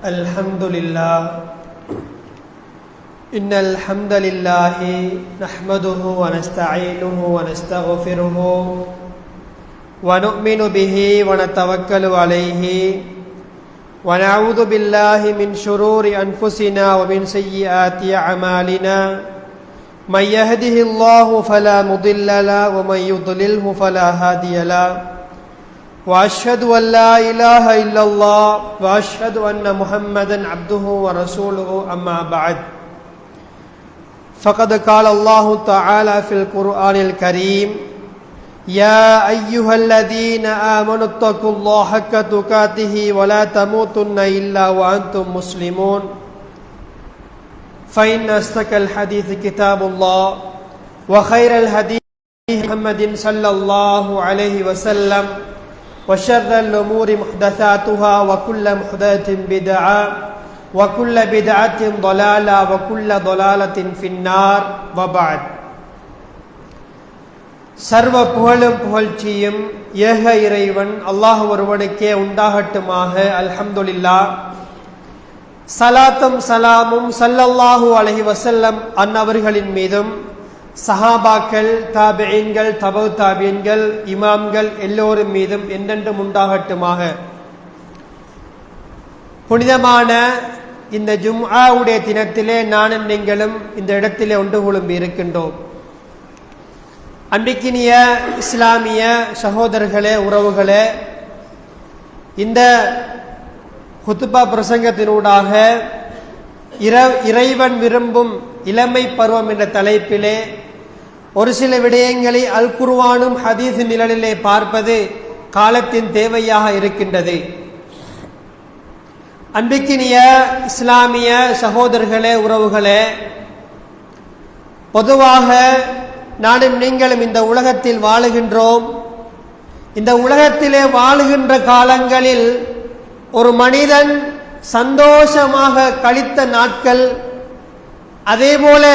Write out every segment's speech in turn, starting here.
الحمد لله إن الحمد لله نحمده ونستعينه ونستغفره ونؤمن به ونتوكل عليه ونعوذ بالله من شرور أنفسنا ومن سيئات أعمالنا من يهده الله فلا مضل له ومن يضلله فلا هادي له وأشهد أن لا إله إلا الله وأشهد أن محمدا عبده ورسوله أما بعد فقد قال الله تعالى في القرآن الكريم يا أيها الذين آمنوا اتقوا الله حق تقاته ولا تموتن إلا وأنتم مسلمون فإن أصدق الحديث كتاب الله وخير الهدي محمد صلى الله عليه وسلم وشر الأمور محدثاتها وكل محدثة بدعة وكل بدعة ضلالة وكل ضلالة في النار وبعد. சர்வ புகழும் புகழ்ச்சியும் ஏக இறைவன் அல்லாஹ் ஒருவனுக்கே உண்டாகட்டுமாக. அல்ஹம்துலில்லாஹ். சலாத்தும் சலாமும் ஸல்லல்லாஹு அலைஹி வஸல்லம் அன்னவர்களின் மீதும் சஹாபாக்கள், தாபிஈன்கள், தபு தாபிஈன்கள், இமாம்கள் எல்லோரும் மீதும் என்றென்றும் உண்டாகட்டுமாக. புனிதமான இந்த ஜும்ஆவுடைய தினத்திலே நானும் நீங்களும் இந்த இடத்திலே ஒன்று குழும்பி இருக்கின்றோம். அன்பிக்கினிய இஸ்லாமிய சகோதரர்களே, உறவுகளே, இந்த குத்துபா பிரசங்கத்தினூடாக இறைவன் விரும்பும் இளமை பருவம் என்ற தலைப்பிலே ஒரு சில விடயங்களை அல் குர்ஆனும் ஹதீஸ் நிழலிலே பார்ப்பது காலத்தின் தேவையாக இருக்கின்றது. அன்பிக்கினிய இஸ்லாமிய சகோதரர்களே, உறவுகளே, பொதுவாக நானும் நீங்களும் இந்த உலகத்தில் வாழுகின்றோம். இந்த உலகத்திலே வாழுகின்ற காலங்களில் ஒரு மனிதன் சந்தோஷமாக கழித்த நாட்கள், அதேபோல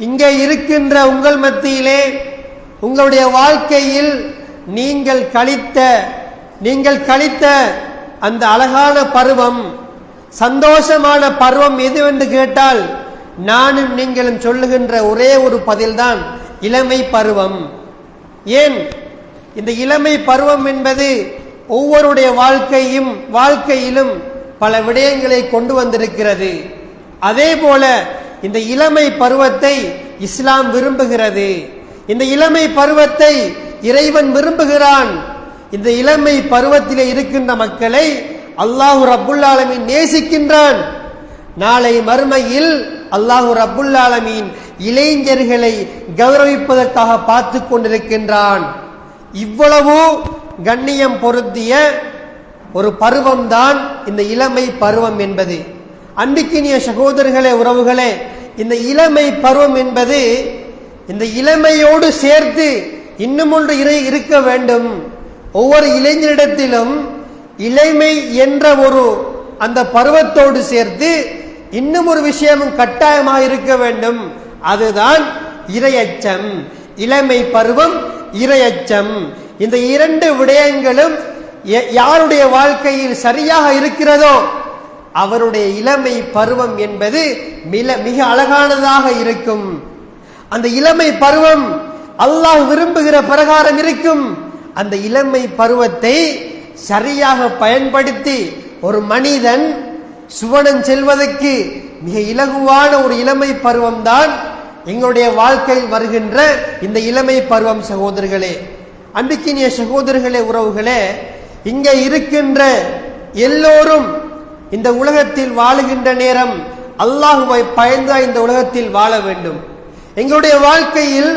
இங்கே இருக்கின்ற உங்கள் மத்தியிலே உங்களுடைய வாழ்க்கையில் நீங்கள் கழித்த அந்த அழகான பருவம், சந்தோஷமான பருவம் எதுவென்று கேட்டால் நானும் நீங்களும் சொல்லுகின்ற ஒரே ஒரு பதில்தான் இளமை பருவம். ஏன் இந்த இளமை பருவம் என்பது ஒவ்வொருடைய வாழ்க்கையிலும் பல விடயங்களை கொண்டு வந்திருக்கிறது. அதே போல இந்த இளமை பருவத்தை இஸ்லாம் விரும்புகிறது. இந்த இளமை பருவத்தை இறைவன் விரும்புகிறான். இந்த இளமை பருவத்திலே இருக்கின்ற மக்களை அல்லாஹு ரப்புல் ஆலமீன் நேசிக்கின்றான். நாளை மறுமையில் அல்லாஹு ரப்புல் ஆலமீன் இளைஞர்களை கௌரவிப்பதற்காக பார்த்து கொண்டிருக்கின்றான். இவ்வளவு கண்ணியம் பொருந்திய ஒரு பருவம்தான் இந்த இளமை பருவம் என்பது. அன்பிக்கினிய சகோதரர்களே, உறவுகளே, இந்த இளமை பருவம் என்பது இந்த இளமையோடு சேர்த்து இன்னும் ஒன்று இருக்க வேண்டும். ஒவ்வொரு இளைஞரிடத்திலும் இளமை என்ற ஒரு அந்த பருவத்தோடு சேர்த்து இன்னும் ஒரு விஷயமும் கட்டாயமாக இருக்க வேண்டும். அதுதான் இறையச்சம். இளமை பருவம், இறையச்சம். இந்த இரண்டு விடயங்களும் யாருடைய வாழ்க்கையில் சரியாக இருக்கிறதோ அவருடைய இளமை பருவம் என்பது மிக அழகானதாக இருக்கும். அந்த இளமை பருவம் அல்லாஹ் விரும்புகிற பிரகாரம் இருக்கும். அந்த இளமை பருவத்தை சரியாக பயன்படுத்தி ஒரு மனிதன் சுவனம் செல்வதற்கு மிக இலகுவான ஒரு இளமை பருவம் தான் எங்களுடைய வாழ்க்கையில் வருகின்ற இந்த இளமை பருவம். சகோதரர்களே, அன்பிக்கினிய சகோதரர்களே, உறவுகளே, இங்கே இருக்கின்ற எல்லோரும் இந்த உலகத்தில் வாழுகின்ற நேரம் அல்லாஹுவை பயந்து இந்த உலகத்தில் வாழ வேண்டும். எங்களுடைய வாழ்க்கையில்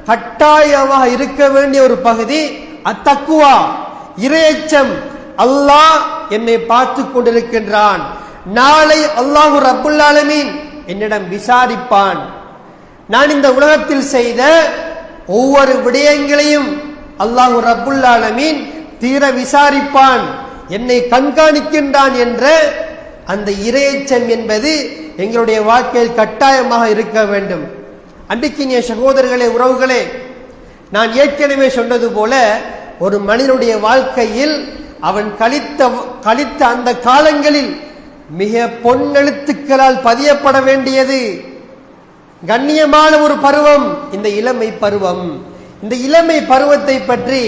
கட்டாயமாக இருக்க வேண்டிய ஒரு பகுதி அத்தக்குவா, இறையச்சம். அல்லாஹ் என்னை பார்த்து கொண்டிருக்கின்றான். நாளை அல்லாஹு ரப்புல் ஆலமீன் என்னிடம் விசாரிப்பான். நான் இந்த உலகத்தில் செய்த ஒவ்வொரு விடயங்களையும் அல்லாஹு ரப்புல் ஆலமீன் தீர விசாரிப்பான், என்னை கண்காணிக்கின்றான் என்ற அந்த இறையச்சம் என்பது எங்களுடைய வாழ்க்கையில் கட்டாயமாக இருக்க வேண்டும். அன்பிக்கினிய சகோதரர்களே, உறவுகளே, நான் ஏற்கனவே சொன்னது போல ஒரு மனிதனுடைய வாழ்க்கையில் அவன் கழித்த அந்த காலங்களில் மிக பொன்னெழுத்துக்களால் பதியப்பட வேண்டியது கண்ணியமான ஒரு பருவம் இந்த இளமை பருவம். இந்த இளமை பருவத்தை பற்றி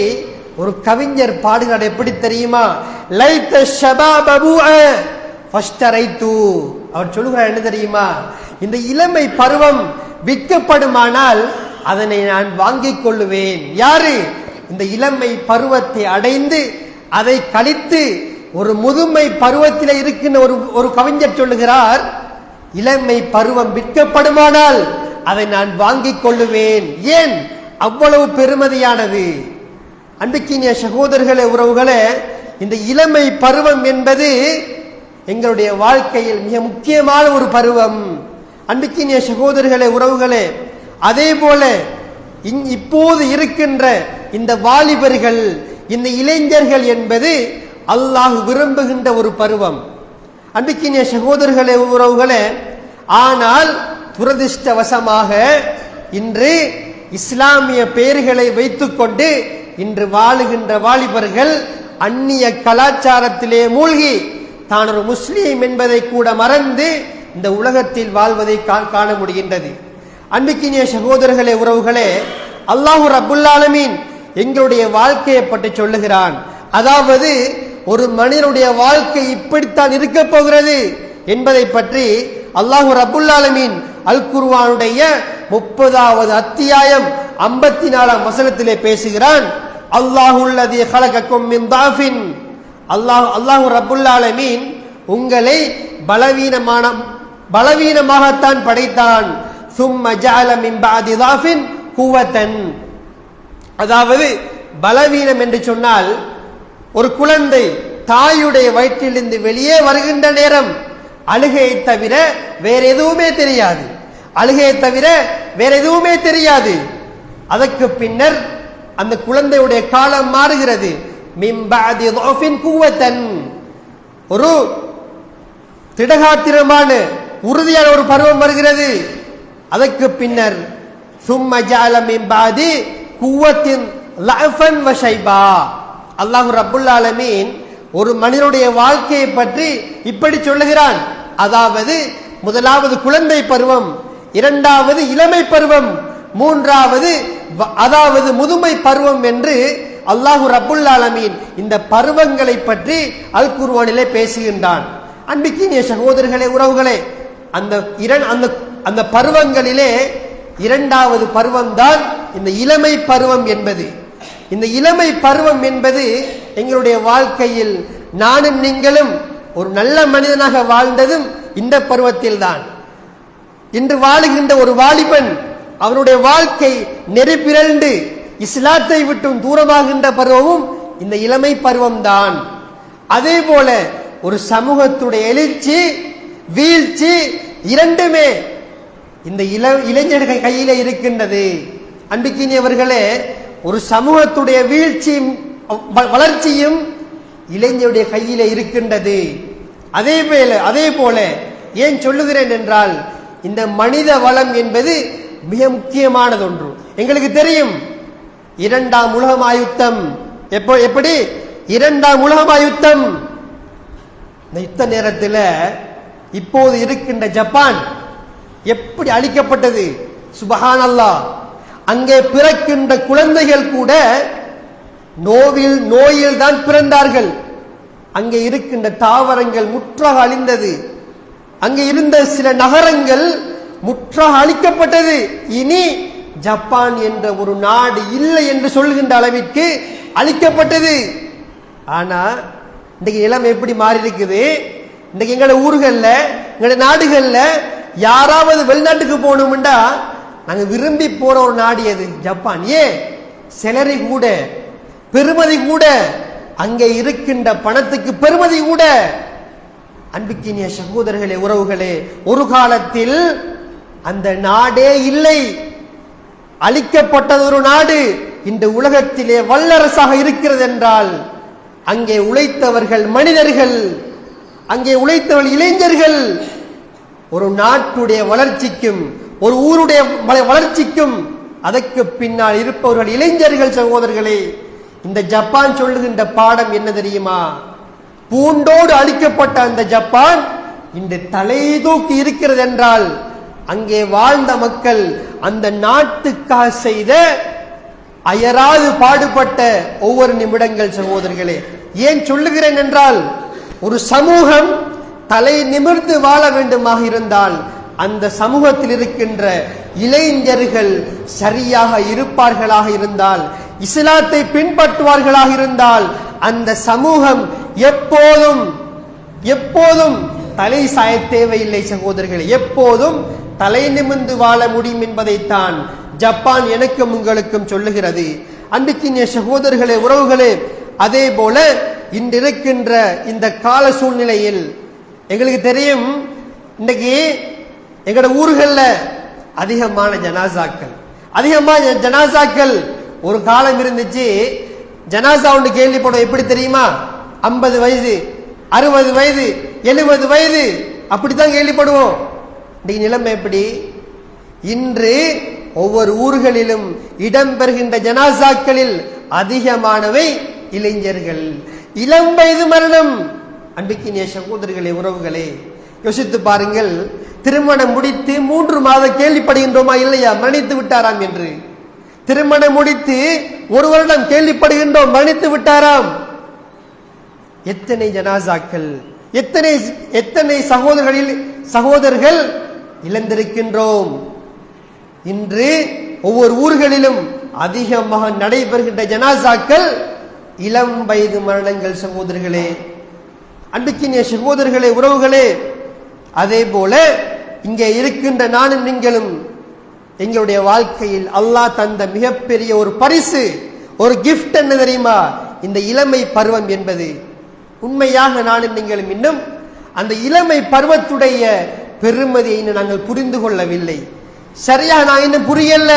ஒரு கவிஞர் பாடுகிறார். எப்படி தெரியுமா? லைத ஷபாப புஅ ஃபஷ்தரைது. அவர் சொல்லுகிறார் என்ன தெரியுமா? இந்த இளமை பருவம் விற்கப்படுமானால் அதனை நான் வாங்கிக் கொள்ளுவேன். யாரு? இந்த இளமை பருவத்தை அடைந்து அதை கழித்து ஒரு முதுமை பருவத்தில் இருக்கின்ற ஒரு கவிஞர் சொல்லுகிறார், இளமை பருவம் விற்கப்படுமானால் அதை நான் வாங்கிக் கொள்ளுவேன். ஏன்? அவ்வளவு பெருமதியானது. அன்புக்கினிய சகோதரர்களே, உறவுகளே, இந்த இளமை பருவம் என்பது எங்களுடைய வாழ்க்கையில் மிக முக்கியமான ஒரு பருவம். அன்புக்கினிய சகோதரர்களே, உறவுகளே, அதே போல இப்போது இருக்கின்ற இந்த வாலிபர்கள், இந்த இளைஞர்கள் என்பது அல்லாஹ் விரும்புகின்ற ஒரு பருவம். அன்புக்கினிய சகோதரர்களே, உறவுகளே, ஆனால் துரதிர்ஷ்டவசமாக இன்று இஸ்லாமிய பெயர்களை வைத்துக்கொண்டு இன்று வாழுகின்ற வாலிபர்கள் அந்நிய கலாச்சாரத்திலே மூழ்கி தான் ஒரு முஸ்லீம் என்பதை கூட மறந்து இந்த உலகத்தில் வாழ்வதை காண முடிகின்றது. அன்புக்கினிய சகோதரர்களே, உறவுகளே, அல்லாஹ் ரப்புல் ஆலமீன் எங்களுடைய வாழ்க்கையை பற்றி சொல்லுகிறான். அதாவது ஒரு மனிதனுடைய வாழ்க்கை இப்படித்தான் இருக்க போகிறது என்பதை பற்றி அல்லாஹ் ரப்புல் ஆலமீன் அல் குர்ஆனுடைய 30வது அத்தியாயம் 54ஆம் வசனத்திலே பேசுகிறான். அல்லாஹுல்லதி ஹலகக்கும் மின் தாஃபின். அல்லாஹ் ரப்புல் ஆலமீன் உங்களை பலவீனமாகத்தான் படைத்தான். சும்ம ஜஅல மின் பஅதி தாஃபின் குவத்தன். அதாவது பலவீனம் என்று சொன்னால் ஒரு குழந்தை தாயுடைய வயிற்றிலிருந்து வெளியே வருகின்ற நேரம் அழுகையை தவிர வேற எதுவுமே தெரியாது. அழுகையை தவிர வேற எதுவுமே தெரியாது. அதற்கு பின்னர் அந்த குழந்தையுடைய காலம் மாறுகிறது. மின் பஅதி தாஃபின் குவத்தன். ஒரு திடகாத்திரமான உறுதியான ஒரு பருவம் வருகிறது. அதற்கு பின்னர் சும்ம ஜஅல மின் பஅதி குவத்தின் லஅஃபன் வ ஷைபா. அல்லாஹ் ரப்புல் ஆலமீன் ஒரு மனிதனுடைய வாழ்க்கையை பற்றி இப்படி சொல்லுகிறான். அதாவது முதலாவது குழந்தை பருவம், இரண்டாவது இளமை பருவம், மூன்றாவது அதாவது முதுமை பருவம் என்று அல்லாஹ் ரப்புல் ஆலமீன் இந்த பருவங்களை பற்றி அல் குர்ஆனிலே பேசுகின்றான். அன்பிக்கினிய சகோதரர்களே, உறவுகளே, அந்த பருவங்களிலே இரண்டாவது பருவம் தான் இந்த இளமை பருவம் என்பது. இந்த இளமை பருவம் என்பது எங்களுடைய வாழ்க்கையில் நானும் நீங்களும் ஒரு நல்ல மனிதனாக வாழ்ந்ததும் இந்த பருவத்தில் தான். இன்று வாழுகின்ற ஒரு வாலிபன் அவனுடைய வாழ்க்கை நெறிப்பிரண்டு இஸ்லாத்தை விட்டும் தூரமாகின்ற பருவமும் இந்த இளமை பருவம் தான். அதே போல ஒரு சமூகத்துடைய எழுச்சி வீழ்ச்சி இரண்டுமே இந்த இளைஞர்கள் கையில இருக்கின்றது. அன்புக்கினியவர்களே, ஒரு சமூகத்துடைய வீழ்ச்சியும் வளர்ச்சியும் இளைஞருடைய கையில இருக்கின்றது. அதே போல ஏன் சொல்லுகிறேன் என்றால், இந்த மனித வளம் என்பது மிக முக்கியமானது ஒன்று. எங்களுக்கு தெரியும், இரண்டாம் உலகமாயுத்தம் எப்படி இரண்டாம் உலகமாயுத்தம் இந்த யுத்த நேரத்தில் இப்போது இருக்கின்ற ஜப்பான் எப்படி அழிக்கப்பட்டது. சுபஹானல்லாஹ். அங்கே பிறக்கின்ற குழந்தைகள் கூட நோயில் தான் பிறந்தார்கள். அங்கே இருக்கின்ற தாவரங்கள் முற்றாக அழிந்தது. அங்கே இருந்த சில நகரங்கள் முற்றாக அழிக்கப்பட்டது. இனி ஜப்பான் என்ற ஒரு நாடு இல்லை என்று சொல்கின்ற அளவிற்கு அழிக்கப்பட்டது. ஆனா இன்றைக்கு நிலைமை எப்படி மாறி இருக்குது? இன்றைக்கு எங்களோட ஊர்கள்ல எங்களோட நாடுகள்ல யாராவது வெளிநாட்டுக்கு போகணும்டா நாங்க விரும்பி போற ஒரு நாடு எது? ஜப்பான். ஏன்? செலரி கூட, பெருமதி கூட, அங்கே இருக்கின்ற பணத்துக்கு பெருமதி கூட. அன்புக்கினிய சகோதரர்களே, உறவுகளே, ஒரு காலத்தில் அந்த நாடே இல்லை, அழிக்கப்பட்டது ஒரு நாடு. இந்த உலகத்திலே வல்லரசாக இருக்கிறது என்றால் அங்கே உழைத்தவர்கள் மனிதர்கள், அங்கே உழைத்தவர்கள் இளைஞர்கள். ஒரு நாட்டுடைய வளர்ச்சிக்கும் ஒரு ஊருடைய வளர்ச்சிக்கும் அதற்கு பின்னால் இருப்பவர்கள் இளைஞர்கள். சகோதரர்களே, இந்த ஜப்பான் சொல்லுகின்ற பாடம் என்ன தெரியுமா? பூண்டோடு அழிக்கப்பட்ட அந்த ஜப்பான் இன்று தலை தூக்கி இருக்கிறது என்றால் அங்கே வாழ்ந்த மக்கள் அந்த நாட்டுக்காக செய்த அயராது பாடுபட்ட ஒவ்வொரு நிமிடங்கள் சகோதரர்களே. ஏன் சொல்லுகிறேன் என்றால், ஒரு சமூகம் தலை நிமிர்ந்து வாழ வேண்டுமாக இருந்தால் அந்த சமூகத்தில் இருக்கின்ற இளைஞர்கள் சரியாக இருப்பார்களாக இருந்தால், இஸ்லாத்தை பின்பற்றுவார்களாக இருந்தால் அந்த சமூகம் எப்போதும் தலை சாய தேவையில்லை சகோதரர்களே. எப்போதும் தலை நிமிர்ந்து வாழ முடியும் என்பதைத்தான் ஜப்பான் எனக்கும் உங்களுக்கும் சொல்லுகிறது. அன்பிற்கினிய சகோதரர்களே, உறவுகளே, அதே போல இன்றிருக்கின்ற இந்த கால சூழ்நிலையில் எங்களுக்கு தெரியும், இன்னைக்கு எங்கட ஊர்கள்ல அதிகமான ஜனாசாக்கள் ஒரு காலம் இருந்துச்சு. ஜனாசா ஒன்று கேள்விப்படும், எப்படி தெரியுமா? 50 வயது, 60 வயது, 70 வயது, அப்படித்தான் கேள்விப்படுவோம். இன்னைக்கு நிலைமை எப்படி? இன்று ஒவ்வொரு ஊர்களிலும் இடம்பெறுகின்ற ஜனாசாக்களில் அதிகமானவை இளைஞர்கள், இளம் வயது மரணம். அன்பிற்கினிய சகோதரர்களே, உறவுகளே, யோசித்து பாருங்கள். திருமணம் முடித்து 3 மாதம் கேள்விப்படுகின்றோமா இல்லையா மரணித்து விட்டாராம் என்று? திருமணம் முடித்து 1 வருடம் கேள்விப்படுகின்றோம் மரணித்து விட்டாராம். எத்தனை ஜனாசாக்கள், எத்தனை சகோதரர்கள் இழந்திருக்கின்றோம். இன்று ஒவ்வொரு ஊர்களிலும் அதிகமாக நடைபெறுகின்ற ஜனாசாக்கள் இளம் வயது மரணங்கள் சகோதரர்களே. அன்பிற்கினிய சகோதரர்களே, உறவுகளே, அதே போல இங்கே இருக்கின்ற நானும் நீங்களும் எங்களுடைய வாழ்க்கையில் அல்லாஹ் தந்த மிகப்பெரிய ஒரு பரிசு, ஒரு கிஃப்ட் என்ன தெரியுமா? இந்த இளமை பருவம் என்பது. உண்மையாக நானும் நீங்களும் இன்னும் அந்த இளமை பருவத்துடைய பெருமதியை நாங்கள் புரிந்து கொள்ளவில்லை. சரியாக நான் இன்னும் புரியல.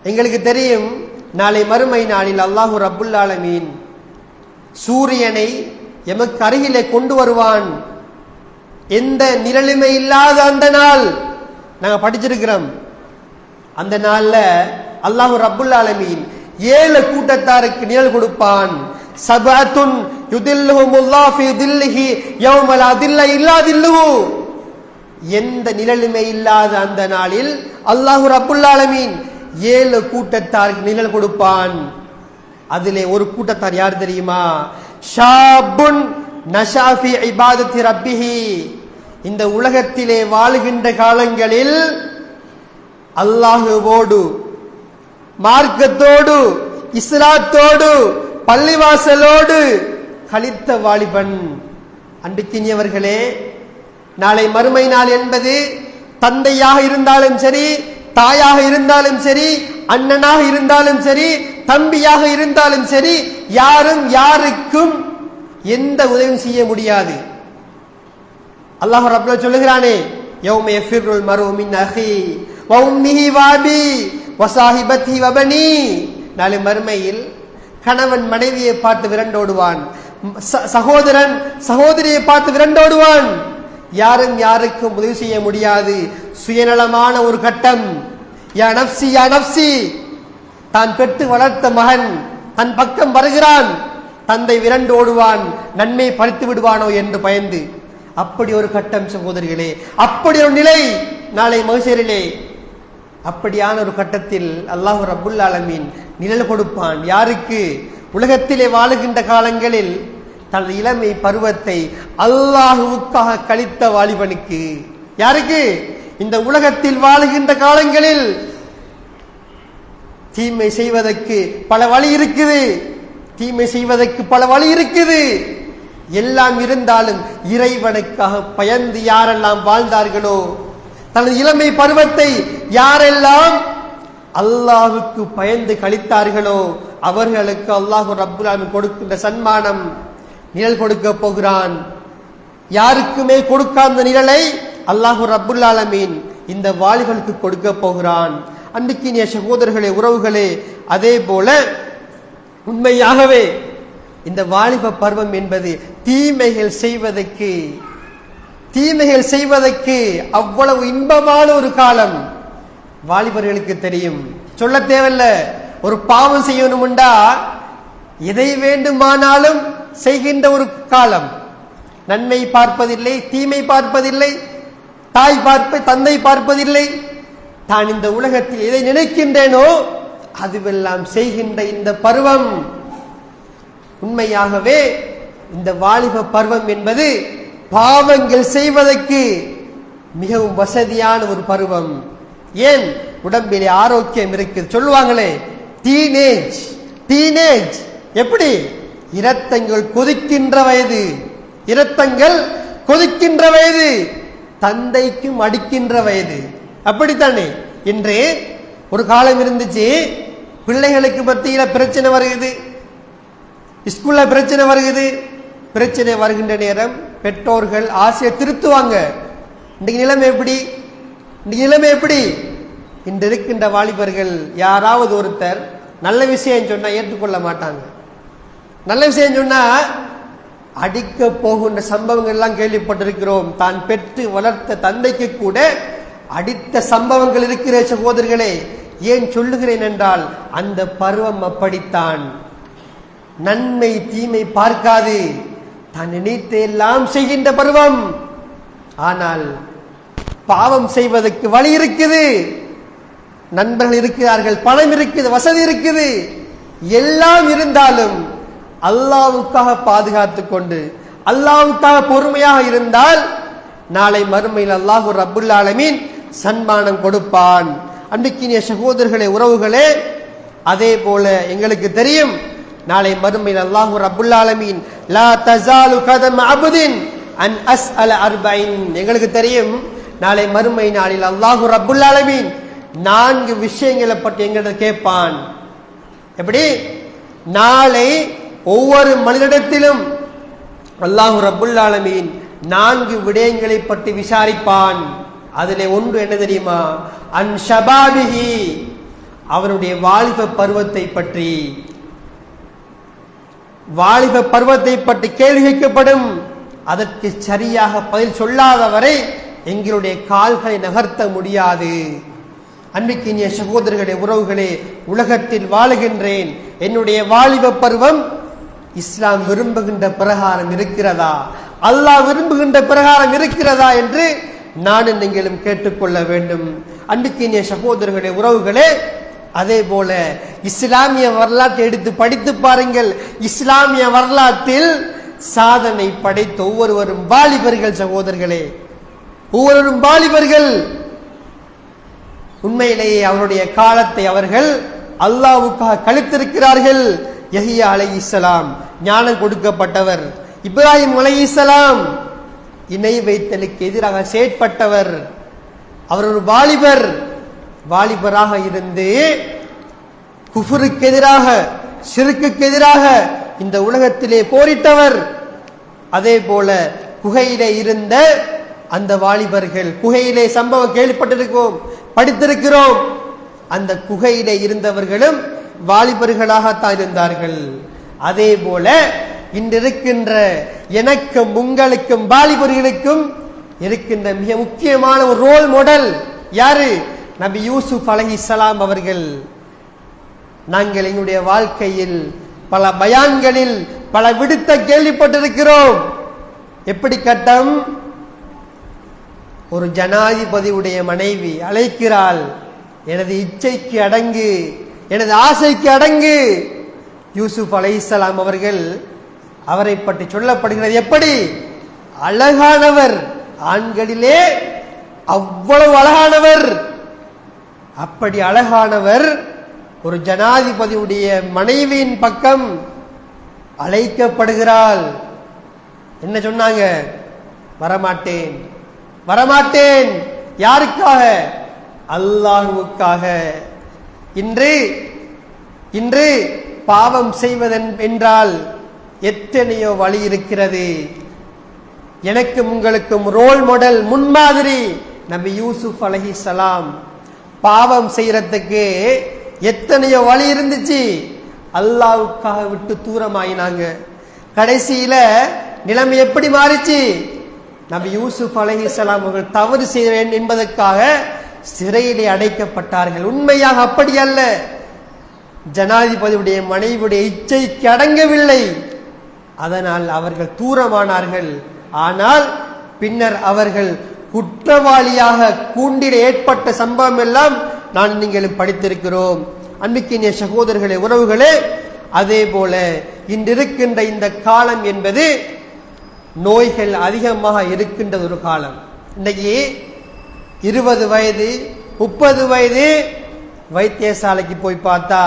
எங்களுக்கு தெரியும், நாளை மறுமை நாளில் அல்லாஹு ரப்புல் ஆலமீன் சூரியனை எமக்கு அருகிலே கொண்டு வருவான். எந்த நிழலுமே இல்லாத அந்த நாள் நாங்க படிச்சிருக்கிறோம். அந்த நாள்ல அல்லாஹு ரப்புல் ஆலமீன் 7 கூட்டத்தாருக்கு நிழல் கொடுப்பான். சபஅத்துன் யுதில்லுஹுமுல்லாஹு ஃபீ தில்லிஹி யௌம லா தில்ல இல்லா தில்லுஹு. எந்த நிழலுமே இல்லாத அந்த நாளில் அல்லாஹு ரப்புல் ஆலமீன் 7 கூட்டத்தாருக்கு நிழல் கொடுப்பான். அதிலே ஒரு கூட்டத்தார் யார் தெரியுமா? ஷாபுன் நஷா ஃபீ இபாதத்தி ரப்பிஹி. இந்த உலகத்திலே வாழுகின்ற காலங்களில் அல்லாஹுவோடு, மார்க்கத்தோடு, இஸ்லாத்தோடு, பள்ளிவாசலோடு கழித்த வாலிபன். அன்பிற்கினியவர்களே, நாளை மறுமை நாள் என்பது தந்தையாக இருந்தாலும் சரி, தாயாக இருந்தாலும் சரி, அண்ணனாக இருந்தாலும் சரி, தம்பியாக இருந்தாலும் சரி, யாரும் யாருக்கும் எந்த உதவியும் செய்ய முடியாது. அல்லாஹ் ரப்பல் சொல்லுகிறானே, யௌம யஃபிருல் மர்உ மின் அஹி வ உம்மிஹி வ அபி வ ஸாஹிபத்திஹி வ பனி. நாளை மறுமையில் கணவன் மனைவியை பார்த்து விரண்டோடுவான், சகோதரன் சகோதரியை பார்த்து விரண்டோடுவான். யாரும் யாருக்கும் உதவி செய்ய முடியாது. சுயநலமான ஒரு கட்டம். யா நப்சி யா நப்சி. தான் பெற்று வளர்த்த மகன் தன் பக்கம் வருகிறான், தந்தை விரண்டு ஓடுவான், நன்மை பறித்து விடுவானோ என்று பயந்து. அப்படி ஒரு கட்டம் சகோதரிகளே, அப்படி ஒரு நிலை நாளை மஹ்ஷரிலே. அப்படியான ஒரு கட்டத்தில் அல்லாஹ் ரப்புல் ஆலமீன் நிழல் கொடுப்பான். யாருக்கு? உலகத்திலே வாழுகின்ற காலங்களில் தனது இளமை பருவத்தை அல்லாஹுவுக்காக கழித்த வாலிபனுக்கு. யாருக்கு? இந்த உலகத்தில் வாழுகின்ற காலங்களில் தீமை செய்வதற்கு பல வழி இருக்குது, தீமை செய்வதற்கு பல வழி இருக்குது. எல்லாம் இருந்தாலும் இறைவனுக்காக பயந்து யாரெல்லாம் வாழ்ந்தார்களோ, தனது இளமை பருவத்தை யாரெல்லாம் அல்லாஹுக்கு பயந்து கழித்தார்களோ, அவர்களுக்கு அல்லாஹு ரப்புல் ஆலமீன் கொடுக்கின்ற சன்மானம் நிழல் கொடுக்க போகிறான். யாருக்குமே கொடுக்காத நிழலை அல்லாஹு ரப்புல் ஆலமீன் இந்த வாலிபனுக்கு கொடுக்க போகிறான். அன்பிற்கினிய சகோதரர்களே, உறவுகளே, அதே போல உண்மையாகவே இந்த வாலிப பருவம் என்பது தீமைகள் செய்வதற்கு அவ்வளவு இன்பமான ஒரு காலம். வாலிபர்களுக்கு தெரியும், சொல்ல தேவையில்ல. ஒரு பாவம் செய்யணும்டா எதை வேண்டுமானாலும் செய்கின்ற ஒரு காலம். நன்மை பார்ப்பதில்லை, தீமை பார்ப்பதில்லை, தந்தை பார்ப்பதில்லை. தான் இந்த உலகத்தில் எதை நினைக்கின்றேனோ அதுவெல்லாம் செய்கின்ற இந்த பருவம், உண்மையாகவே இந்த வாலிப பருவம் என்பது பாவங்கள் செய்வதற்கு மிகவும் வசதியான ஒரு பருவம். ஏன்? உடம்பிலே ஆரோக்கியம் இருக்குது. சொல்லுவாங்களே டீனேஜ் எப்படி? இரத்தங்கள் கொதிக்கின்ற வயது, இரத்தங்கள் கொதிக்கின்ற வயது, தந்தைக்கும் அடிக்கின்ற வயது. அப்படித்தானே? இன்று ஒரு காலம் இருந்துச்சு, பிள்ளைகளுக்கு மத்தியில பிரச்சனை வருகிறது, ஸ்கூல்ல பிரச்சனை வருகிறது. பிரச்சனை வருகின்ற நேரம் பெற்றோர்கள் ஆசையை திருத்துவாங்க. இன்றைக்கு நிலைமை எப்படி? இன்று இருக்கின்ற வாலிபர்கள் யாராவது ஒருத்தர் நல்ல விஷயம் சொன்னா ஏற்றுக்கொள்ள மாட்டாங்க. நல்ல விஷயம் சொன்னா அடிக்க போகின்ற சம்பவங்கள் எல்லாம் கேள்விப்பட்டிருக்கிறோம். தான் பெற்று வளர்த்த தந்தைக்கு கூட அடித்த சம்பவங்கள் இருக்கிற சகோதரர்களே. ஏன் சொல்லுகிறேன் என்றால், அந்த பருவம் அப்படித்தான். நன்மை தீமை பார்க்காது, தான் நினைத்து எல்லாம் செய்கின்ற பருவம். ஆனால் பாவம் செய்வதற்கு வழி இருக்குது, நண்பர்கள் இருக்கிறார்கள், பணம் இருக்குது, வசதி இருக்குது, எல்லாம் இருந்தாலும் அல்லாஹ்வுக்காக பாதுகாத்துக் கொண்டு அல்லாஹ்வுக்காக பொறுமையாக இருந்தால் நாளை மறுமையில் அல்லாஹ் ரப்புல் ஆலமீன் சன்மானம் கொடுப்பான். அன்பிற்கினிய சகோதரர்களே, உறவுகளே, அதே போல எங்களுக்கு தெரியும், நாளை மறுமையில் அல்லாஹ் ரப்புல் ஆலமீன் லா தஸாலு கதம் அப்தின் அன் அஸ்அல அர்பைன், எங்களுக்கு தெரியும் நாளை மறுமை நாளில் அல்லாஹ் ரப்புல் ஆலமீன் 4 விஷயங்களை பற்றி எங்களிடம் கேட்பான். எப்படி? நாளை ஒவ்வொரு மனிதனிடத்திலும் அல்லாஹ் ரப்புல் ஆலமீன் 4 விடயங்களை பற்றி விசாரிப்பான். அதிலே ஒன்று என்ன தெரியுமா? அன் ஷபாபிஹி, அவனுடைய வாலிப பருவத்தை பற்றி. வாலிப பருவத்தை பற்றி கேள்வி கேட்கப்படும். அதற்கு சரியாக பதில் சொல்லாதவரை எங்களுடைய கால்களை நகர்த்த முடியாது. அன்பிற்கினிய சகோதரர்களே, உறவுகளே, உலகத்தில் வாழுகின்றேன். என்னுடைய வாலிப பருவம் இஸ்லாம் விரும்புகின்ற பிரகாரம் இருக்கிறதா, அல்லாஹ் விரும்புகின்ற பிரகாரம் இருக்கிறதா என்று நானும் நீங்களும் கேட்டுக்கொள்ள வேண்டும். அன்பிற்கினிய சகோதரர்களே, உறவுகளே, அதே போல இஸ்லாமிய வரலாற்றை எடுத்து படித்து பாருங்கள். இஸ்லாமிய வரலாற்றில் சாதனை படைத்த ஒவ்வொருவரும் வாலிபர்கள் சகோதரர்களே, ஒவ்வொருவரும் வாலிபர்கள். உண்மையிலேயே அவருடைய காலத்தை அவர்கள் அல்லாஹ்வுக்காக கழித்திருக்கிறார்கள். யஹ்யா அலைஹிஸ்ஸலாம் ஞானம் கொடுக்கப்பட்டவர், இப்ராஹிம் அலைஹிஸ்ஸலாம் இணை வைத்தலுக்கு எதிராக செயற்பட்டவர். அவர் ஒரு வாலிபர். வாலிபராக இருந்து குஃபருக்கு எதிராக, ஷிர்க்குக்கு எதிராக இந்த உலகத்திலே போரிட்டவர். அதே போல குகையிலே இருந்த அந்த வாலிபர்கள், குகையிலே சம்பவம் கேள்விப்பட்டிருக்கிறோம், படித்திருக்கிறோம். அந்த குகையிலே இருந்தவர்களும் வாலிபர்களாகத்தான் இருந்தார்கள். அதே போல இன்றிருக்கின்ற எனக்கும் உங்களுக்கும் வாலிபர்களுக்கும் இருக்கின்ற மிக முக்கியமான ஒரு ரோல் மாடல் யாரு? நபி யூசுப் அலைஹிஸ்ஸலாம் அவர்கள். நாங்கள் எங்களுடைய வாழ்க்கையில் பல பயான்களில் பல விடுத்த கேள்விப்பட்டிருக்கிறோம். எப்படி கட்டம்? ஒரு ஜனாதிபதியுடைய மனைவி அழைக்கிறாள், எனது இச்சைக்கு அடங்கு, எனது ஆசைக்கு அடங்கு. யூசுப் அலைஹிஸ்ஸலாம் அவர்கள், அவரை பற்றி சொல்லப்படுகிறது எப்படி? அழகானவர், ஆண்களிலே அவ்வளவு அழகானவர். அப்படி அழகானவர் ஒரு ஜனாதிபதியுடைய மனைவியின் பக்கம் அழைக்கப்படுகிறாள். என்ன சொன்னாங்க? வரமாட்டேன், வரமாட்டேன். யாருக்காக? அல்லாஹ்வுக்காக. இன்று பாவம் செய்வதன் என்றால் எத்தனையோ வழி இருக்கிறது. எனக்கும் உங்களுக்கும் ரோல் மாடல், முன்மாதிரி நபி யூசுப் அலைஹிஸ்ஸலாம். பாவம் செய்யறதுக்கு எத்தனையோ வழி இருந்துச்சு, அல்லாஹ்வுக்காக விட்டு தூரமாயினாங்க. கடைசியில நிலைமை எப்படி மாறிச்சு? நபி யூசுப் அலைஹிஸ்ஸலாம் அவர்கள் தவறு செய்கிறேன் என்பதற்காக சிறையிலே அடைக்கப்பட்டார்கள். உண்மையாக அப்படி அல்ல. ஜனாதிபதியுடைய மனைவியுடைய இச்சைக்கு அடங்கவில்லை. அதனால் அவர்கள் தூரமானார்கள். ஆனால் பின்னர் அவர்கள் குற்றவாளியாக கூண்டிட ஏற்பட்ட சம்பவம் எல்லாம் நான் நீங்களும் படித்திருக்கிறோம். அன்பிக்கினிய சகோதரர்களே, உறவுகளே, அதே போல இன்றிருக்கின்ற இந்த காலம் என்பது நோய்கள் அதிகமாக இருக்கின்ற ஒரு காலம். இன்னைக்கு 20 வயது 30 வயது வைத்தியசாலைக்கு போய் பார்த்தா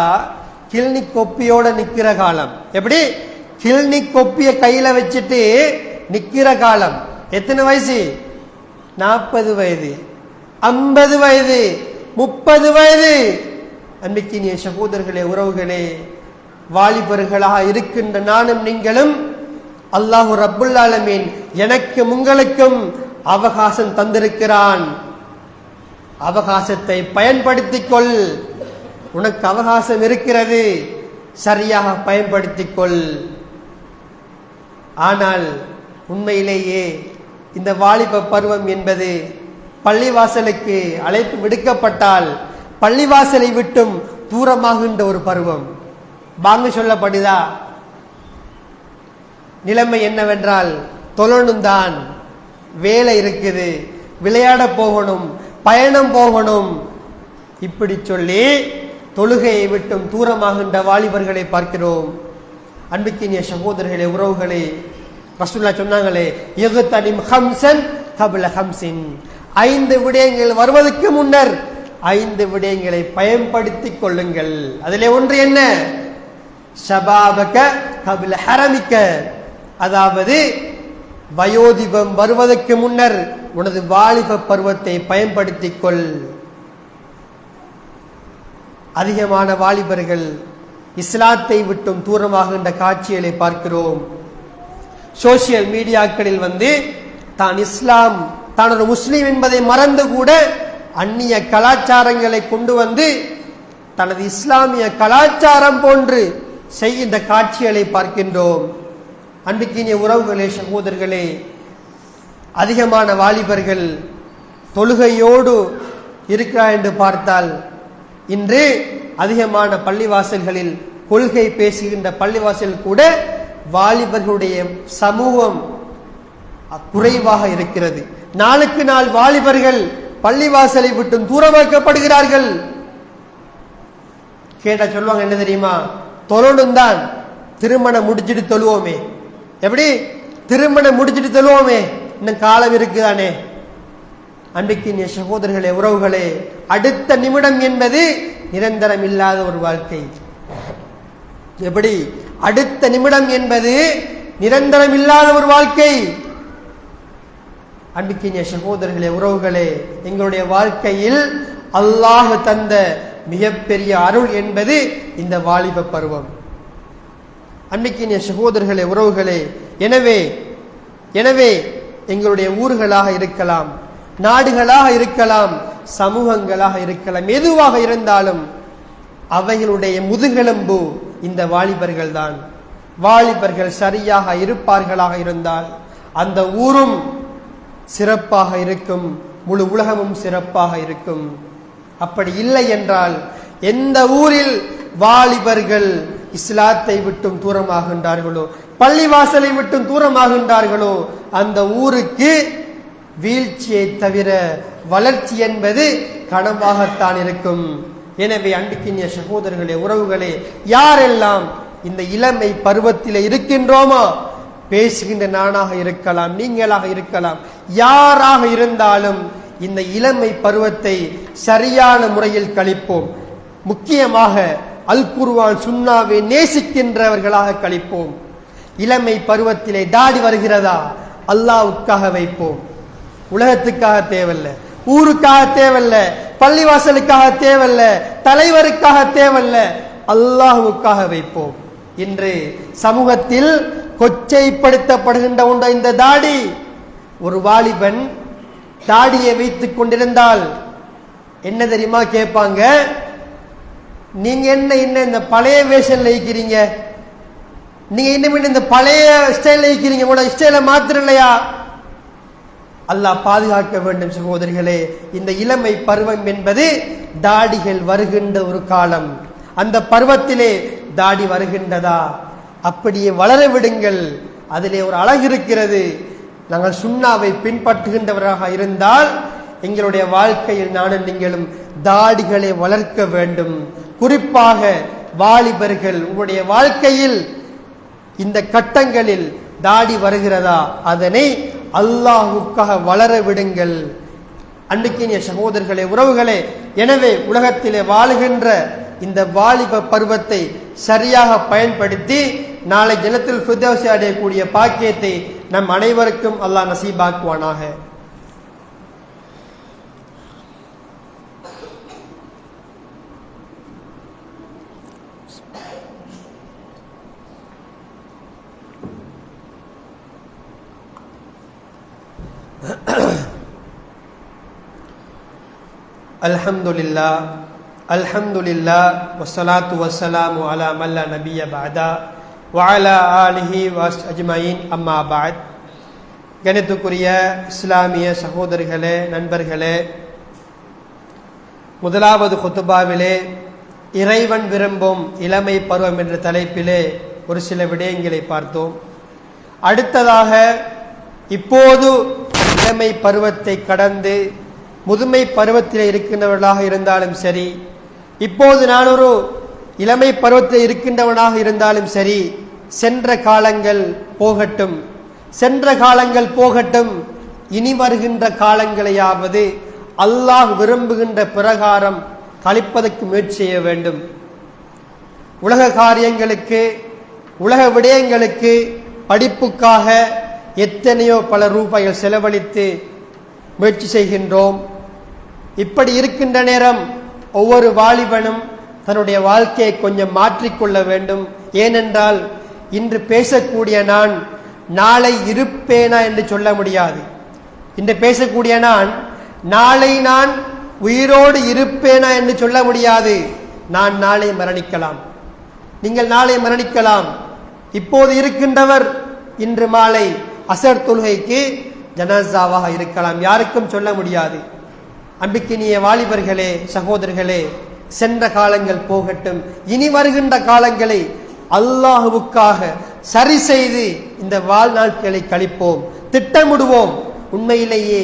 கிளினிக் கொப்பியோட நிக்கிற காலம். எப்படி? கிளினிக் கொப்பிய கையில வச்சுட்டு நிக்கிற காலம். எத்தனை வயசு? 40 வயது 50 வயது 30 வயது. அன்பிக்கினிய சகோதரர்களே, உறவுகளே, வாலிபர்களாக இருக்கின்ற நானும் நீங்களும் அல்லாஹு ரப்புல் ஆலமீன் எனக்கும் உங்களுக்கும் அவகாசம் தந்திருக்கிறான். அவகாசத்தை பயன்படுத்திக் கொள். உனக்கு அவகாசம் இருக்கிறது, சரியாக பயன்படுத்திக் கொள். ஆனால் உண்மையிலேயே இந்த வாலிப பருவம் என்பது பள்ளிவாசலுக்கு அழைப்பு விடுக்கப்பட்டால் பள்ளிவாசலை விட்டும் தூரமாகின்ற ஒரு பருவம். பாங்கு சொல்லப்படுதா? நிலைமை என்னவென்றால் தொழணும் தான், வேலை இருக்குது, விளையாட போகணும், பயணம் போகணும், இப்படி சொல்லி தொழுகையை விட்டும் தூரமாகின்ற வாலிபர்களை பார்க்கிறோம். அன்பிக்கினிய சகோதரர்களே, உறவுகளே, ரசூலுல்லாஹ் சொன்னாங்களே, யக்தனிம் ஹம்சன் கப்ல ஹம்சின், 5 விடயங்கள் வருவதற்கு முன்னர் 5 விடயங்களை பயன்படுத்திக் கொள்ளுங்கள். அதிலே ஒன்று என்ன? ஷபாபக கப்ல ஹரமிக்க, அதாவது வயோதிபம் வருவதற்கு முன்னர் உனது வாலிப பருவத்தை பயன்படுத்திக் கொள். அதிகமான வாலிபர்கள் இஸ்லாத்தை விட்டும் தூரமாகின்ற காட்சிகளை பார்க்கிறோம். சோசியல் மீடியாக்களில் தான் இஸ்லாம், தான் ஒரு முஸ்லீம் என்பதை மறந்து கூட அந்நிய கலாச்சாரங்களை கொண்டு தனது இஸ்லாமிய கலாச்சாரம் போன்று செய்கின்ற காட்சிகளை பார்க்கின்றோம். அன்பிக்கினிய உறவுகளே, சகோதரர்களே, அதிகமான வாலிபர்கள் தொழுகையோடு இருக்கிறார் என்று பார்த்தால் இன்று அதிகமான பள்ளிவாசல்களில் கொள்கை பேசுகின்ற பள்ளிவாசல் கூட வாலிபர்களுடைய சமூகம் குறைவாக இருக்கிறது. நாளுக்கு நாள் வாலிபர்கள் பள்ளிவாசலை விட்டு தூரமாக்கப்படுகிறார்கள். கேட்டா சொல்லுவாங்க, என்ன தெரியுமா? தொழணும் தான், திருமணம் முடிச்சுட்டு தொழுவோமே. எப்படி? திருமணம் முடிச்சுட்டு தொழுவோமே, இன்னும் காலம் இருக்குதானே. அன்பிக்கினிய சகோதரர்களே, உறவுகளே, அடுத்த நிமிடம் என்பது நிரந்தரம் இல்லாத ஒரு வாழ்க்கை. எப்படி? அடுத்த நிமிடம் என்பது நிரந்தரம் இல்லாத ஒரு வாழ்க்கை. அன்பிக்கினிய சகோதரர்களே, உறவுகளே, எங்களுடைய வாழ்க்கையில் அல்லாஹ் தந்த மிகப்பெரிய அருள் என்பது இந்த வாலிப பருவம். அன்பிக்கினிய சகோதரர்களே, உறவுகளே, எனவே எங்களுடைய ஊர்களாக இருக்கலாம், நாடுகளாக இருக்கலாம், சமூகங்களாக இருக்கலாம், எதுவாக இருந்தாலும் அவைகளுடைய முதுகெலும்பு இந்த வாலிபர்கள் தான். வாலிபர்கள் சரியாக இருப்பார்களாக இருந்தால் அந்த ஊரும் சிறப்பாக இருக்கும், முழு உலகமும் சிறப்பாக இருக்கும். அப்படி இல்லை என்றால் எந்த ஊரில் வாலிபர்கள் இஸ்லாத்தை விட்டும் தூரமாகின்றார்களோ, பள்ளிவாசலை விட்டும் தூரமாகின்றார்களோ, அந்த ஊருக்கு வீழ்ச்சியை தவிர வளர்ச்சி என்பது கனவாகத்தான் இருக்கும். எனவே அன்பிக்கினிய சகோதரர்களே, உறவுகளே, யாரெல்லாம் இந்த இளமை பருவத்தில் இருக்கின்றோமோ, பேசுகின்ற நானாக இருக்கலாம், நீங்களாக இருக்கலாம், யாராக இருந்தாலும் இந்த இளமை பருவத்தை சரியான முறையில் கழிப்போம். முக்கியமாக அல் குர்ஆன் சுன்னாவை நேசிக்கின்றவர்களாக கழிப்போம். இளமை பருவத்திலே தாடி வருகிறதா, அல்லாஹ்வுக்காக வைப்போம். உலகத்துக்காக தேவையில்ல, ஊருக்காக தேவையில்ல, பள்ளிவாசலுக்காக தேவையில்ல, தலைவருக்காக தேவையில்ல, அல்லாஹ்வுக்காக வைப்போம். இன்று சமூகத்தில் கொச்சைப்படுத்தப்படுகின்ற ஒன்ற இந்த தாடி. ஒரு வாலிபன் தாடியை வைத்துக் கொண்டிருந்தால் என்ன தெரியுமா கேட்பாங்க? நீங்க என்ன இந்த பழைய வேஷன்ல இருக்கிறீங்க, நீங்க இன்னும் இந்த பழைய ஸ்டைல இருக்கிறீங்க, உங்களோட ஸ்டைல மாத்திரம் இல்லையா? அல்லாஹ் பாதுகாக்க வேண்டும். சகோதரிகளே, இந்த இளமை பருவம் என்பது தாடிகள் வருகின்ற ஒரு காலம். அந்த பருவத்திலே தாடி வருகின்றதா, அப்படியே வளர விடுங்கள். அதிலே ஒரு அழகு இருக்கிறது. நாங்கள் சுன்னாவை பின்பற்றுகின்றவராக இருந்தால் எங்களுடைய வாழ்க்கையில் நானும் நீங்களும் தாடிகளை வளர்க்க வேண்டும். குறிப்பாக வாலிபர்கள், உங்களுடைய வாழ்க்கையில் இந்த கட்டங்களில் தாடி வருகிறதா, அதனை அல்லாஹ்வுக்காக வளர விடுங்கள். அன்பிற்கினிய சகோதரர்களே, உறவுகளே, எனவே உலகத்திலே வாழுகின்ற இந்த வாலிப பருவத்தை சரியாக பயன்படுத்தி நாளை ஜன்னத்துல் ஃபிர்தௌஸை அடையக்கூடிய பாக்கியத்தை நம் அனைவருக்கும் அல்லாஹ் நசீபாக்குவானாக. அல்ஹம்துலில்லாஹ் அல்ஹம்துலில்லாஹ் வஸ்ஸலாத்து வஸ்ஸலாமு அலா மல்லா நபிய பஅதா வ அலா ஆலிஹி வஸ்அஜ்மஈன் அம்மா பஅத். கணித்துக்குரிய இஸ்லாமிய சகோதரர்களே, நண்பர்களே, முதலாவது குத்துபாவிலே இறைவன் விரும்பும் இளமை பருவம் என்ற தலைப்பிலே ஒரு சில விடயங்களை பார்த்தோம். அடுத்ததாக இப்போது இளமை பருவத்தை கடந்து முதுமை பருவத்தில் இருக்கின்றவர்களாக இருந்தாலும் சரி, இப்போது நான் ஒரு இளமை பருவத்தில் இருக்கின்றவனாக இருந்தாலும் சரி, சென்ற காலங்கள் போகட்டும், சென்ற காலங்கள் போகட்டும், இனி வருகின்ற காலங்களையாவது அல்லாஹ் விரும்புகின்ற பிரகாரம் கழிப்பதற்கு முயற்சி செய்ய வேண்டும். உலக காரியங்களுக்கு, உலக விடயங்களுக்கு, படிப்புக்காக எத்தனையோ பல ரூபாய்கள் செலவழித்து முயற்சி செய்கின்றோம். இப்படி இருக்கின்ற நேரம் ஒவ்வொரு வாலிபனும் தன்னுடைய வாழ்க்கையை கொஞ்சம் மாற்றிக்கொள்ள வேண்டும். ஏனென்றால் இன்று பேசக்கூடிய நான் நாளை இருப்பேனா என்று சொல்ல முடியாது. இன்று பேசக்கூடிய நான் நாளை நான் உயிரோடு இருப்பேனா என்று சொல்ல முடியாது. நான் நாளை மரணிக்கலாம், நீங்கள் நாளை மரணிக்கலாம். இப்போது இருக்கின்றவர் இன்று மாலை அசர் தொழுகைக்கு ஜனாசாவாக இருக்கலாம், யாருக்கும் சொல்ல முடியாது. அன்பிற்கினிய வாலிபர்களே, சகோதரர்களே, சென்ற காலங்கள் போகட்டும், இனி வருகின்ற காலங்களை அல்லாஹ்வுக்காக சரி செய்து இந்த வாழ்நாட்களை கழிப்போம், திட்டமிடுவோம். உண்மையிலேயே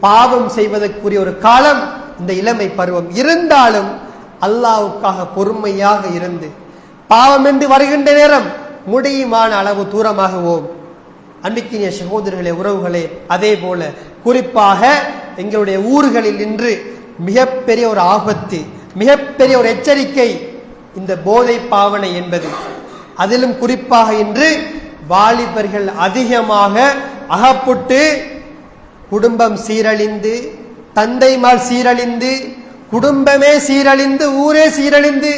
பாவம் செய்வதற்குரிய ஒரு காலம் இந்த இளமை பருவம். இருந்தாலும் அல்லாஹ்வுக்காக பொறுமையாக இருந்து பாவம் என்று வருகின்ற நேரம் முடியுமான அளவு தூரமாகுவோம். அன்பிற்கினிய சகோதரர்களே, உறவுகளே, அதே போல குறிப்பாக எங்களுடைய ஊர்களில் இன்று மிகப்பெரிய ஒரு ஆபத்து, மிகப்பெரிய ஒரு எச்சரிக்கை இந்த போதை பாவனை என்பது. அதிலும் குறிப்பாக இன்று வாலிபர்கள் அதிகமாக அகப்பட்டு குடும்பம் சீரழிந்து, தந்தைமார் சீரழிந்து, குடும்பமே சீரழிந்து, ஊரே சீரழிந்து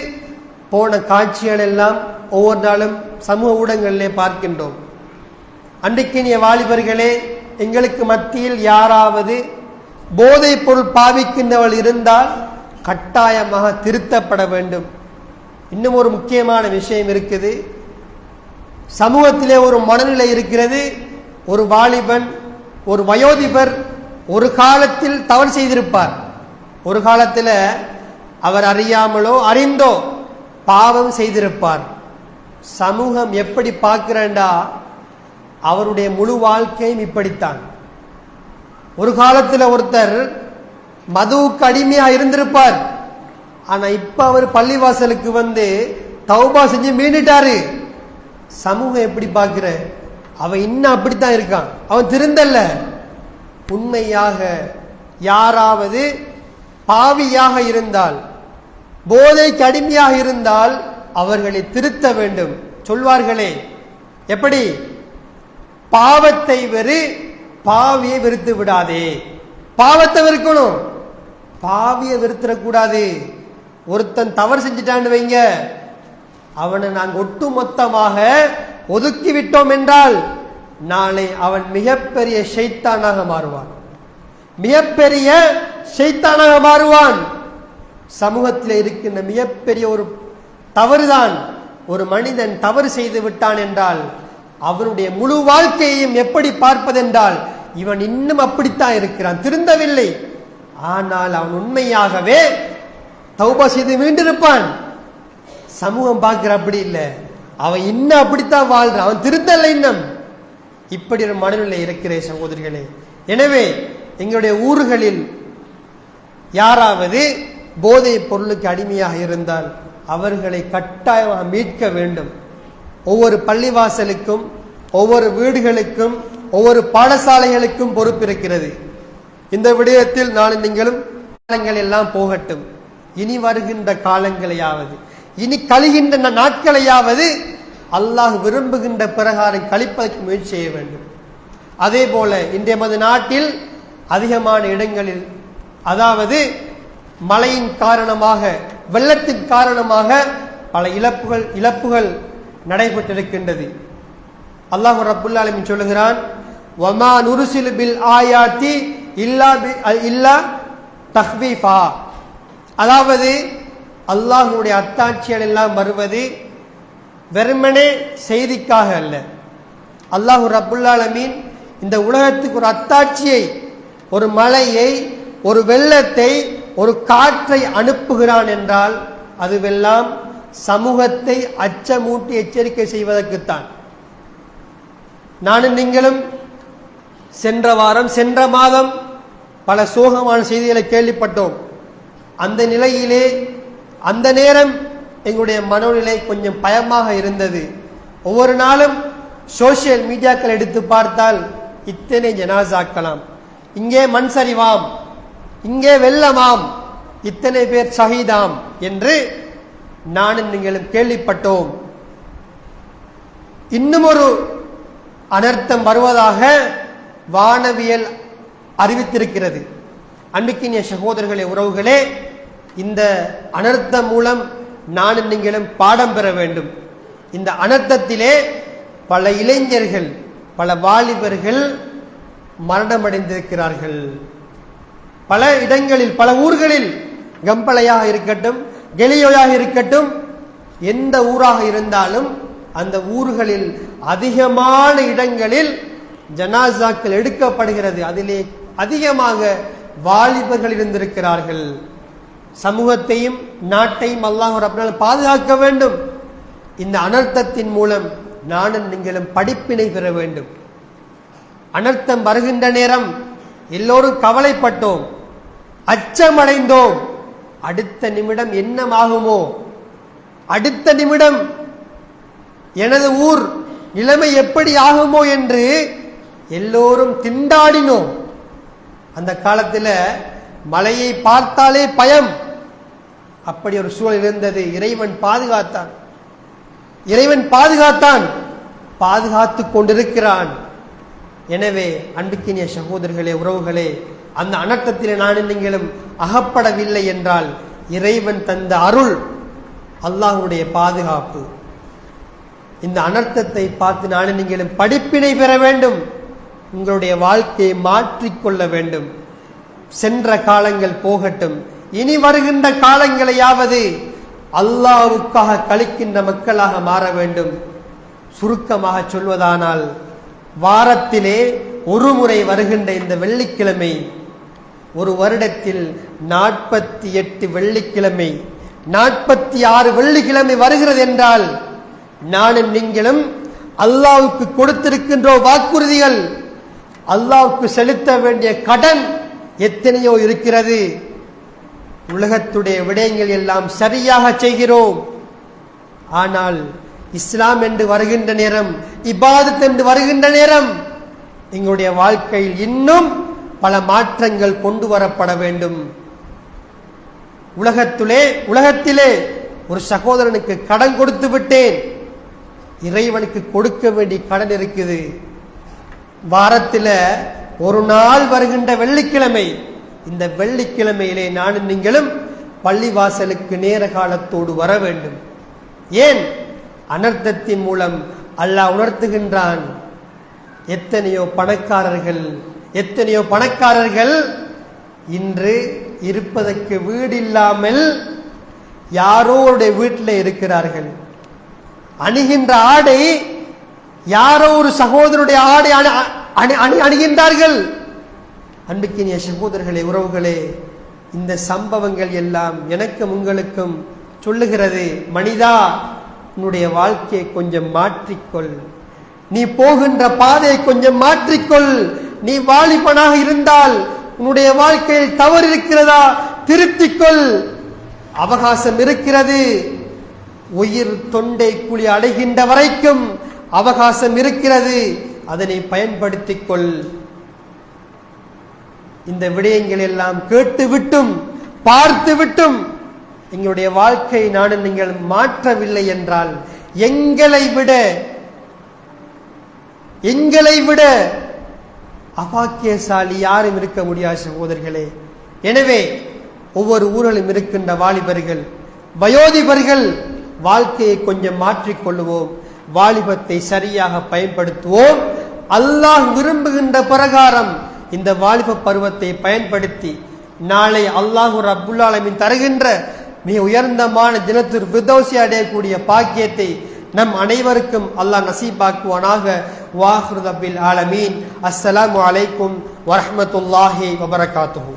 போன காட்சிகள் எல்லாம் ஒவ்வொரு நாளும் சமூக ஊடகங்களிலே பார்க்கின்றோம். அன்றைக்கினிய வாலிபர்களே, எங்களுக்கு மத்தியில் யாராவது போதைப் பொருள் பாவிக்கின்றவள் இருந்தால் கட்டாயமாக திருத்தப்பட வேண்டும். இன்னும் ஒரு முக்கியமான விஷயம் இருக்குது. சமூகத்திலே ஒரு மனநிலை இருக்கிறது. ஒரு வாலிபன், ஒரு வயோதிபர் ஒரு காலத்தில் தவறு செய்திருப்பார். ஒரு காலத்தில் அவர் அறியாமலோ அறிந்தோ பாவம் செய்திருப்பார். சமூகம் எப்படி பார்க்கிறேன்டா, அவருடைய முழு வாழ்க்கையும் இப்படித்தான். ஒரு காலத்தில் ஒருத்தர் மதுவுக்கு அடிமையாக இருந்திருப்பார். ஆனா இப்ப அவர் பள்ளிவாசலுக்கு வந்து தௌபா செஞ்சு மீண்டுட்டாரு. சமூகம் எப்படி பார்க்கிற, அவன் இன்னும் அப்படித்தான் இருக்கான், அவன் திருந்தல்ல. உண்மையாக யாராவது பாவியாக இருந்தால், போதைக்கு அடிமையாக இருந்தால் அவர்களை திருத்த வேண்டும். சொல்வார்களே எப்படி, பாவத்தை வெறு, பாவியை வெறுத்து விடாதே. பாவத்தை வெறுக்கணும், பாவியை வெறுத்துடக்கூடாது. ஒருத்தன் தவறு செஞ்சிட்டான்னு வைங்க, அவனை நாங்கள் ஒட்டு மொத்தமாக ஒதுக்கி விட்டோம் என்றால் நாளை அவன் மிகப்பெரிய ஷைத்தானாக மாறுவான், மிகப்பெரிய ஷைத்தானாக மாறுவான். சமூகத்தில் இருக்கின்ற மிகப்பெரிய ஒரு தவறுதான், ஒரு மனிதன் தவறு செய்து விட்டான் என்றால் அவனுடைய முழு வாழ்க்கையையும் எப்படி பார்ப்பதென்றால், இவன் இன்னும் அப்படித்தான் இருக்கிறான், திருந்தவில்லை. ஆனால் அவன் உண்மையாகவே தௌபா செய்து மீண்டிருப்பான். சமூகம் பார்க்கிற அப்படி இல்லை, அவன் இன்னும் அப்படித்தான் வாழ்றான், அவன் திருந்தல்ல இன்னும். இப்படி ஒரு மனநிலை இருக்கிற சகோதரிகளே. எனவே எங்களுடைய ஊர்களில் யாராவது போதை பொருளுக்கு அடிமையாக இருந்தால் அவர்களை கட்டாயமாக மீட்க வேண்டும். ஒவ்வொரு பள்ளிவாசலுக்கும், ஒவ்வொரு வீடுகளுக்கும், ஒவ்வொரு பாடசாலைகளுக்கும் பொறுப்பு இருக்கிறது. இந்த விடயத்தில் நான் நீங்களும் காலங்கள் எல்லாம் போகட்டும். இனி வருகின்ற காலங்களையாவது, இனி கழிகின்ற நாட்களையாவது அல்லாஹ் விரும்புகின்ற பிரகாரம் கழிப்பதற்கு முயற்சி செய்ய வேண்டும். அதே போல இன்றைய நமது நாட்டில் அதிகமான இடங்களில், அதாவது மழையின் காரணமாக, வெள்ளத்தின் காரணமாக பல இழப்புகள் நடைபெற்றிருக்கின்றது. அல்லாஹ் ரப்புல் ஆலமீன் சொல்லுகிறான், வமா நுர்சிலு பில் ஆயாத்தி இல்லா தஹ்வீஃபா. அதாவது அல்லாஹ்வுடைய அத்தாட்சிகள் எல்லாம் வருவது வெறுமனே செய்திக்காக அல்ல. அல்லாஹ் ரப்புல் ஆலமீன் இந்த உலகத்துக்கு ஒரு அத்தாட்சியை, ஒரு மழையை, ஒரு வெள்ளத்தை, ஒரு காற்றை அனுப்புகிறான் என்றால் அதுவெல்லாம் சமூகத்தை அச்சமூட்டி எச்சரிக்கை செய்வதற்குத்தான். நானும் நீங்களும் சென்ற மாதம் பல சோகமான செய்திகளை கேள்விப்பட்டோம். அந்த நிலையிலே அந்த நேரம் எங்களுடைய மனோநிலை கொஞ்சம் பயமாக இருந்தது. ஒவ்வொரு நாளும் சோசியல் மீடியாக்கள் எடுத்து பார்த்தால் இத்தனை ஜனாசாக்கலாம், இங்கே மண் சரிவாம், இங்கே வெள்ளமாம், இத்தனை பேர் ஷஹீதாம் என்று நானும் நீங்களும் கேள்விப்பட்டோம். இன்னும் ஒரு அனர்த்தம் வருவதாக வானவியல் அறிவித்திருக்கிறது. அன்பிக்கினிய சகோதரர்களே, உறவுகளே, இந்த அனர்த்தம் மூலம் நானும் நீங்களும் பாடம் பெற வேண்டும். இந்த அனர்த்தத்திலே பல இளைஞர்கள், பல வாலிபர்கள் மரணமடைந்திருக்கிறார்கள். பல இடங்களில், பல ஊர்களில், கம்பளையாக இருக்கட்டும், கெலியோயாக இருக்கட்டும், எந்த ஊராக இருந்தாலும் அந்த ஊர்களில் அதிகமான இடங்களில் ஜனாசாக்கள் எடுக்கப்படுகிறது. அதிலே அதிகமாக வாலிபர்கள் இருந்திருக்கிறார்கள். சமூகத்தையும் நாட்டையும் அல்லாஹ் ரப்பல் பாதுகாக்க வேண்டும். இந்த அனர்த்தத்தின் மூலம் நானும் நீங்களும் படிப்பினை பெற வேண்டும். அனர்த்தம் வருகின்ற நேரம் எல்லோரும் கவலைப்பட்டோம், அச்சமடைந்தோம். அடுத்த நிமிடம் என்னமாகுமோ, அடுத்த நிமிடம் எனது ஊர் நிலைமை எப்படி ஆகுமோ என்று எல்லோரும் திண்டாடினோம். அந்த காலத்தில் மலையை பார்த்தாலே பயம், அப்படி ஒரு சூழல் இருந்தது. இறைவன் பாதுகாத்தான், இறைவன் பாதுகாத்தான், பாதுகாத்து கொண்டிருக்கிறான். எனவே அன்புக்கினிய சகோதரர்களே, உறவுகளே, அந்த அனர்த்தத்திலே நானும் நீங்களும் அகப்படவில்லை என்றால் இறைவன் தந்த அருள், அல்லாஹ்வுடைய பாதுகாப்பு. இந்த அனர்த்தத்தை பார்த்து நானும் நீங்களும் படிப்பினை பெற வேண்டும். உங்களுடைய வாழ்க்கையை மாற்றிக்கொள்ள வேண்டும். சென்ற காலங்கள் போகட்டும், இனி வருகின்ற காலங்களையாவது அல்லாஹ்வுக்காக கழிக்கின்ற மக்களாக மாற வேண்டும். சுருக்கமாக சொல்வதானால், வாரத்திலே ஒரு முறை வருகின்ற இந்த வெள்ளிக்கிழமை, ஒரு வருடத்தில் 48 வெள்ளிக்கிழமை, 46 வெள்ளிக்கிழமை வருகிறது என்றால் நானும் நீங்களும் அல்லாஹ்வுக்கு கொடுத்திருக்கின்ற வாக்குறுதிகள், அல்லாஹ்வுக்கு செலுத்த வேண்டிய கடன் எத்தனையோ இருக்கிறது. உலகத்துடைய விடயங்கள் எல்லாம் சரியாக செய்கிறோம். ஆனால் இஸ்லாம் என்று வருகின்ற நேரம், இபாதத் என்று வருகின்ற நேரம், எங்களுடைய வாழ்க்கையில் இன்னும் பல மாற்றங்கள் கொண்டு வரப்பட வேண்டும். உலகத்திலே ஒரு சகோதரனுக்கு கடன் கொடுத்து விட்டேன், இறைவனுக்கு கொடுக்க வேண்டிய கடன் இருக்குது. வாரத்தில் ஒரு நாள் வருகின்ற வெள்ளிக்கிழமை, இந்த வெள்ளிக்கிழமையிலே நானும் நீங்களும் பள்ளிவாசலுக்கு நேர காலத்தோடு வர வேண்டும். ஏன்? அனர்த்தத்தின் மூலம் அல்லாஹ் உணர்த்துகின்றான். எத்தனையோ பணக்காரர்கள் இன்று இருப்பதற்கு வீடு இல்லாமல் யாரோடைய வீட்டில் இருக்கிறார்கள். அணிகின்ற ஆடை யாரோ ஒரு சகோதரருடைய ஆடை அணிகின்றார்கள். அன்புக்கினிய சகோதரர்களே, உறவுகளே, இந்த சம்பவங்கள் எல்லாம் எனக்கும் உங்களுக்கும் சொல்லுகிறது, மனிதா, உன்னுடைய வாழ்க்கையை கொஞ்சம் மாற்றிக்கொள். நீ போகின்ற பாதையை கொஞ்சம் மாற்றிக்கொள். நீ வாலிபனாக இருந்தால் உன்னுடைய வாழ்க்கையில் தவறு இருக்கிறதா, திருத்திக்கொள். அவகாசம் இருக்கிறது. உயிர் தொண்டை குழி அடைகின்ற வரைக்கும் அவகாசம் இருக்கிறது. அதனை பயன்படுத்திக் கொள். இந்த விடயங்கள் எல்லாம் கேட்டுவிட்டும் பார்த்துவிட்டும் எங்களுடைய வாழ்க்கை நானும் நீங்கள் மாற்றவில்லை என்றால் எங்களை விட அபாக்கியசாலி யாரும் இருக்க முடியாது சகோதரர்களே. எனவே ஒவ்வொரு ஊரிலும் இருக்கின்ற வாலிபர்கள், வயோதிபர்கள் வாழ்க்கையை கொஞ்சம் மாற்றிக்கொள்வோம். வாலிபத்தை சரியாக பயன்படுத்துவோம். அல்லாஹ் விரும்புகின்ற பிரகாரம் இந்த வாலிப பருவத்தை பயன்படுத்தி நாளை அல்லாஹ் ரப்புல் ஆலமீன் தருகின்ற மிக உயர்ந்தமான ஜன்னத்துல் ஃபிர்தௌஸை அடையக்கூடிய பாக்கியத்தை நம் அனைவருக்கும் அல்லாஹ் நசீபாக்குவானாக. வாஹிரு ரப்பில் ஆலமீன். அஸ்ஸலாமு அலைக்கும் வரஹ்மத்துல்லாஹி வபரகாத்துஹு.